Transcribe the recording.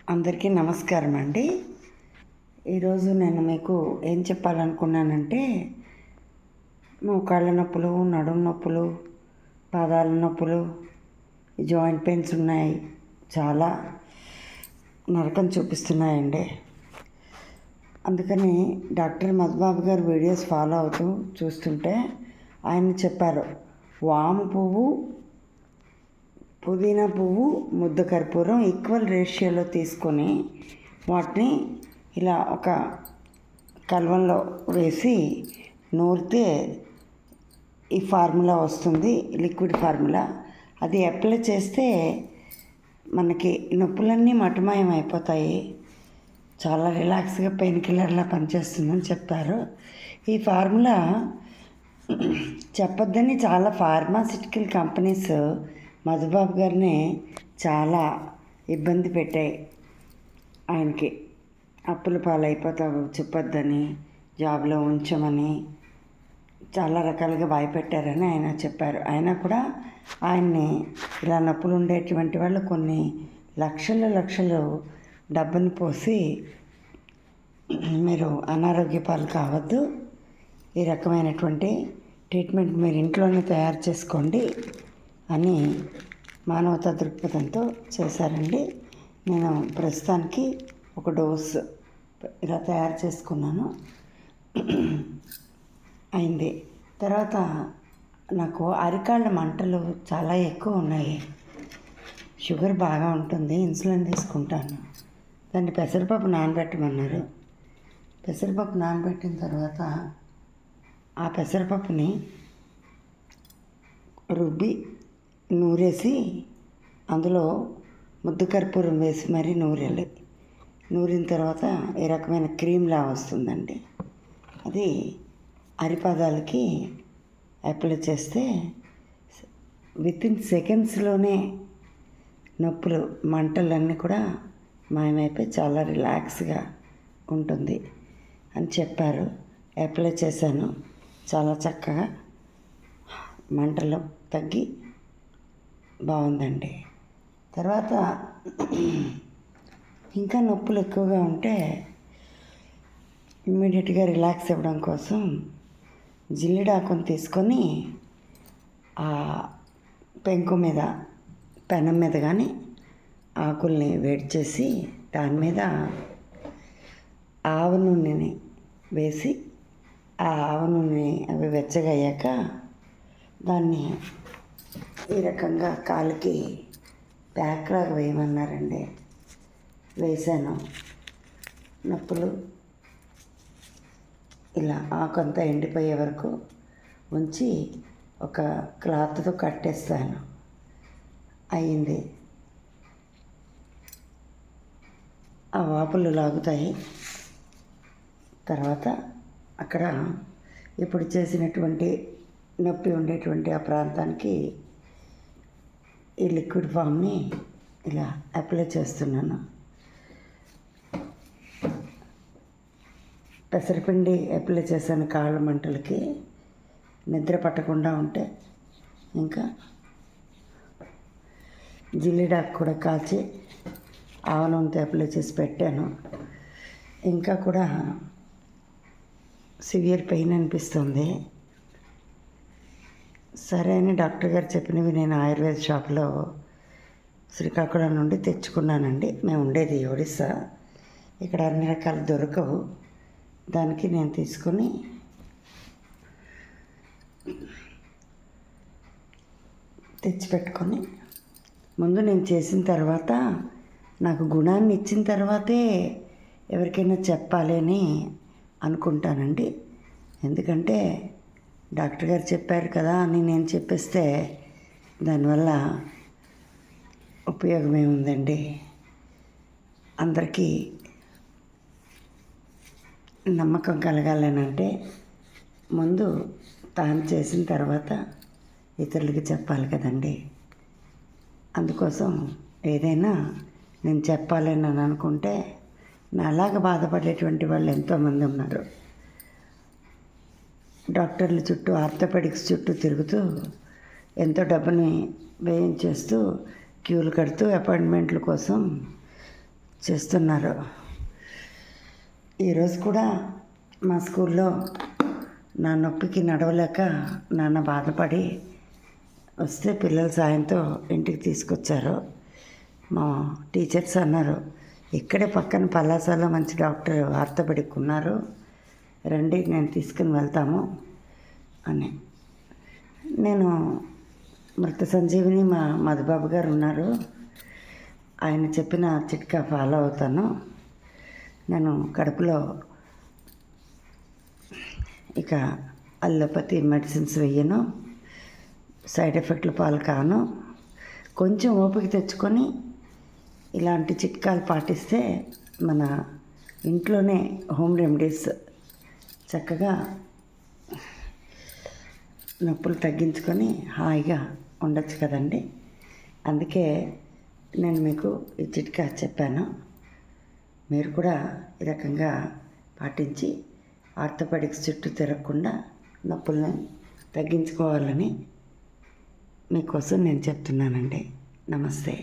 అందరికీ నమస్కారం అండి. ఈరోజు నేను మీకు ఏం చెప్పాలనుకున్నానంటే, మోకాళ్ళ నొప్పులు, నడుము నొప్పులు, పాదాల నొప్పులు, జాయింట్ పెయిన్స్ ఉన్నాయి. చాలా నరకం చూపిస్తున్నాయండి. అందుకని డాక్టర్ మధుబాబు గారు వీడియోస్ ఫాలో అవుతూ చూస్తుంటే ఆయన చెప్పారు, వాము పువ్వు, పుదీనా పువ్వు, ముద్ద కర్పూరం ఈక్వల్ రేషియోలో తీసుకొని వాటిని ఇలా ఒక కలవంలో వేసి నూరితే ఈ ఫార్ములా వస్తుంది, లిక్విడ్ ఫార్ములా. అది అప్లై చేస్తే మనకి నొప్పులన్నీ మటుమాయం అయిపోతాయి. చాలా రిలాక్స్గా పెయిన్ కిల్లర్లా పనిచేస్తుందని చెప్పారు. ఈ ఫార్ములా చెప్పొద్దని చాలా ఫార్మాసిటికల్ కంపెనీస్ మధుబాబు గారిని చాలా ఇబ్బంది పెట్టాయి. ఆయనకి అప్పుల పాలైపోతావు చెప్పొద్దని, జాబ్లో ఉంచమని చాలా రకాలుగా భయపెట్టారని ఆయన చెప్పారు. అయినా కూడా ఆయన్ని ఇలా నొప్పులు ఉండేటువంటి వాళ్ళు కొన్ని లక్షలు డబ్బుని పోసి మీరు అనారోగ్య పాలు కావద్దు, ఈ రకమైనటువంటి ట్రీట్మెంట్ మీరు ఇంట్లోనే తయారు చేసుకోండి అని మానవతా దృక్పథంతో చేశారండి. నేను ప్రస్తుతానికి ఒక డోస్ ఇలా తయారు చేసుకున్నాను, అయింది. తర్వాత నాకు అరికాళ్ళ మంటలు చాలా ఎక్కువ ఉన్నాయి. షుగర్ బాగా ఉంటుంది, ఇన్సులిన్ తీసుకుంటాను. దాన్ని పెసరపప్పు నానబెట్టమన్నారు. పెసరపప్పు నానబెట్టిన తర్వాత ఆ పెసరపప్పుని రుబ్బి నూరేసి అందులో ముద్ద కర్పూరం వేసి మరీ నూరాలి. నూరిన తర్వాత ఈ రకమైన క్రీమ్లా వస్తుందండి. అది అరిపాదాలకి అప్లై చేస్తే వితిన్ సెకండ్స్లోనే నొప్పులు మంటలన్నీ కూడా మాయమైపోయి చాలా రిలాక్స్గా ఉంటుంది అని చెప్పారు. అప్లై చేశాను, చాలా చక్కగా మంటలు తగ్గి బాగుందండి. తర్వాత ఇంకా నొప్పులు ఎక్కువగా ఉంటే ఇమ్మీడియట్గా రిలాక్స్ ఇవ్వడం కోసం జిల్లిడాకుని తీసుకొని ఆ పెంకు మీద, పెనం మీద కానీ ఆకుల్ని వేడి చేసి దాని మీద ఆవ నూనెని వేసి ఆ ఆవ నూనె అవి వెచ్చగా అయ్యాక దాన్ని ఈ రకంగా కాలుకి ప్యాక్లాగా వేయమన్నారండి. వేసాను. నొప్పులు ఇలా ఆకంతా ఎండిపోయే వరకు ఉంచి ఒక క్లాత్తో కట్టేస్తాను. అయింది. ఆ వాపులు లాగుతాయి. తర్వాత అక్కడ ఇప్పుడు చేసినటువంటి నొప్పి ఉండేటువంటి ఆ ప్రాంతానికి ఈ లిక్విడ్ ఫామ్ని ఇలా అప్లై చేస్తున్నాను. పెసరపిండి అప్లై చేశాను కాళ్ళ మంటలకి. నిద్ర పట్టకుండా ఉంటే ఇంకా జిల్లిడాకు కూడా కాచి ఆవ నూనెతో అప్లై చేసి పెట్టాను. ఇంకా కూడా సివియర్ పెయిన్ అనిపిస్తుంది. సరే అని డాక్టర్ గారు చెప్పినవి నేను ఆయుర్వేద షాప్లో శ్రీకాకుళం నుండి తెచ్చుకున్నానండి. మేము ఉండేది ఒడిస్సా, ఇక్కడ అన్ని రకాలు దొరకవు. దానికి నేను తీసుకొని తెచ్చిపెట్టుకొని ముందు నేను చేసిన తర్వాత నాకు గుణాన్ని ఇచ్చిన తర్వాతే ఎవరికైనా చెప్పాలి అని అనుకుంటానండి. ఎందుకంటే డాక్టర్ గారు చెప్పారు కదా అని నేను చెప్పేస్తే దానివల్ల ఉపయోగం ఏముందండి. అందరికీ నమ్మకం కలగాలనంటే ముందు తాను చేసిన తర్వాత ఇతరులకి చెప్పాలి కదండి. అందుకోసం ఏదైనా నేను చెప్పాలని అని అనుకుంటే నాలాగా బాధపడేటువంటి వాళ్ళు ఎంతోమంది ఉన్నారు. డాక్టర్ల చుట్టూ, ఆర్థోపెడిక్స్ చుట్టూ తిరుగుతూ ఎంతో డబ్బుని వ్యయం చేస్తూ క్యూలు కడుతూ అపాయింట్మెంట్ల కోసం చేస్తున్నారు. ఈరోజు కూడా మా స్కూల్లో నా నొప్పికి నడవలేక నాన్న బాధపడి వస్తే పిల్లల సాయంతో ఇంటికి తీసుకొచ్చారు. మా టీచర్స్ అన్నారు, ఇక్కడే పక్కన పలాసలో మంచి డాక్టర్ ఆర్థోపెడిక్ ఉన్నారు, రండి నేను తీసుకుని వెళ్తాము అని. నేను మృత సంజీవిని మా మధుబాబు గారు ఉన్నారు, ఆయన చెప్పిన చిట్కా ఫాలో అవుతాను. నేను కడుపులో ఇక అల్లోపతి మెడిసిన్స్ వెయ్యను, సైడ్ ఎఫెక్ట్లు పాలు కాను. కొంచెం ఓపిక తెచ్చుకొని ఇలాంటి చిట్కాలు పాటిస్తే మన ఇంట్లోనే హోమ్ రెమెడీస్ చక్కగా నొప్పులు తగ్గించుకొని హాయిగా ఉండొచ్చు కదండి. అందుకే నేను మీకు ఈ చిట్కా చెప్పాను. మీరు కూడా ఈ రకంగా పాటించి ఆర్థోపెడిక్స్ చుట్టూ తిరగకుండా నొప్పులను తగ్గించుకోవాలని మీకోసం నేను చెప్తున్నానండి. నమస్తే.